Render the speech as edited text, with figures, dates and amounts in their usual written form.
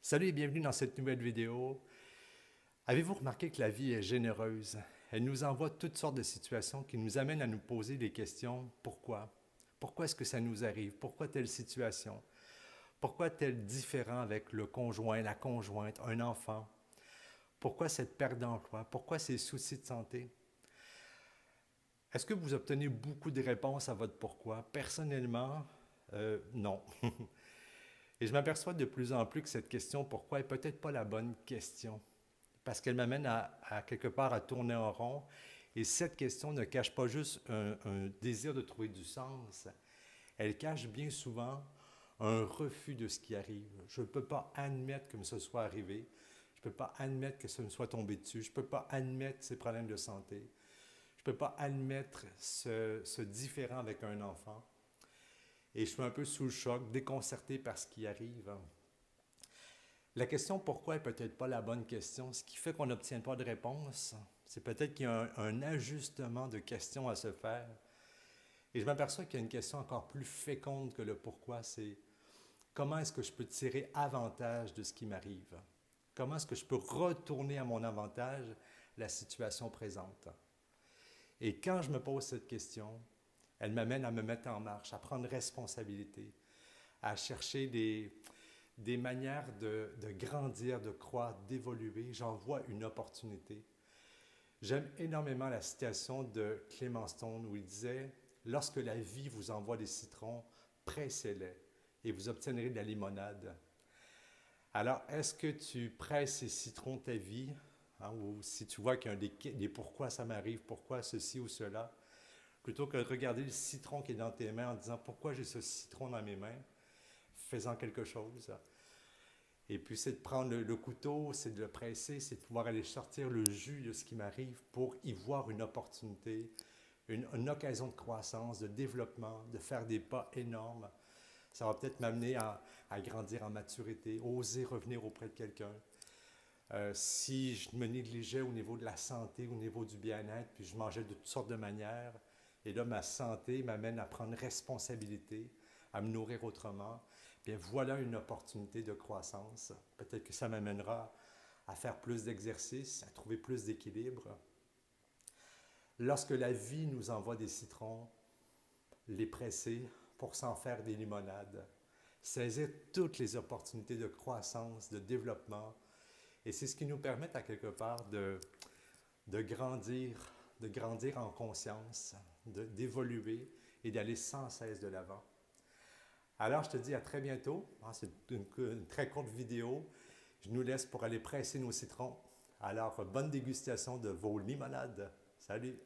Salut et bienvenue dans cette nouvelle vidéo. Avez-vous remarqué que la vie est généreuse? Elle nous envoie toutes sortes de situations qui nous amènent à nous poser des questions. Pourquoi? Pourquoi est-ce que ça nous arrive? Pourquoi telle situation? Pourquoi tel différent avec le conjoint, la conjointe, un enfant? Pourquoi cette perte d'emploi? Pourquoi ces soucis de santé? Est-ce que vous obtenez beaucoup de réponses à votre pourquoi? Personnellement, non. Et je m'aperçois de plus en plus que cette question pourquoi est peut-être pas la bonne question. Parce qu'elle m'amène à quelque part à tourner en rond. Et cette question ne cache pas juste un désir de trouver du sens, elle cache bien souvent un refus de ce qui arrive. Je ne peux pas admettre que ce soit arrivé. Je ne peux pas admettre que ça me soit tombé dessus. Je ne peux pas admettre ces problèmes de santé. Je ne peux pas admettre ce différent avec un enfant. Et je suis un peu sous le choc, déconcerté par ce qui arrive. La question pourquoi est peut-être pas la bonne question. Ce qui fait qu'on n'obtient pas de réponse, c'est peut-être qu'il y a un ajustement de questions à se faire. Et je m'aperçois qu'il y a une question encore plus féconde que le pourquoi, c'est comment est-ce que je peux tirer avantage de ce qui m'arrive? Comment est-ce que je peux retourner à mon avantage la situation présente? Et quand je me pose cette question, elle m'amène à me mettre en marche, à prendre responsabilité, à chercher des manières de grandir, de croître, d'évoluer. J'en vois une opportunité. J'aime énormément la citation de Clément Stone où il disait « Lorsque la vie vous envoie des citrons, pressez-les et vous obtiendrez de la limonade. » Alors, est-ce que tu presses ces citrons de ta vie, hein, ou si tu vois qu'il y a des pourquoi ça m'arrive, pourquoi ceci ou cela, plutôt que de regarder le citron qui est dans tes mains en disant « Pourquoi j'ai ce citron dans mes mains? » Faisant quelque chose. Et puis, c'est de prendre le couteau, c'est de le presser, c'est de pouvoir aller sortir le jus de ce qui m'arrive pour y voir une opportunité, une occasion de croissance, de développement, de faire des pas énormes. Ça va peut-être m'amener à grandir en maturité, oser revenir auprès de quelqu'un. Si je me négligeais au niveau de la santé, au niveau du bien-être, puis je mangeais de toutes sortes de manières, et là, ma santé m'amène à prendre responsabilité, à me nourrir autrement, bien voilà une opportunité de croissance. Peut-être que ça m'amènera à faire plus d'exercice, à trouver plus d'équilibre. Lorsque la vie nous envoie des citrons, les presser pour s'en faire des limonades, saisir toutes les opportunités de croissance, de développement, et c'est ce qui nous permet à quelque part de grandir, de grandir en conscience, d'évoluer et d'aller sans cesse de l'avant. Alors, je te dis à très bientôt. C'est une très courte vidéo. Je nous laisse pour aller presser nos citrons. Alors, bonne dégustation de vos limonades. Salut!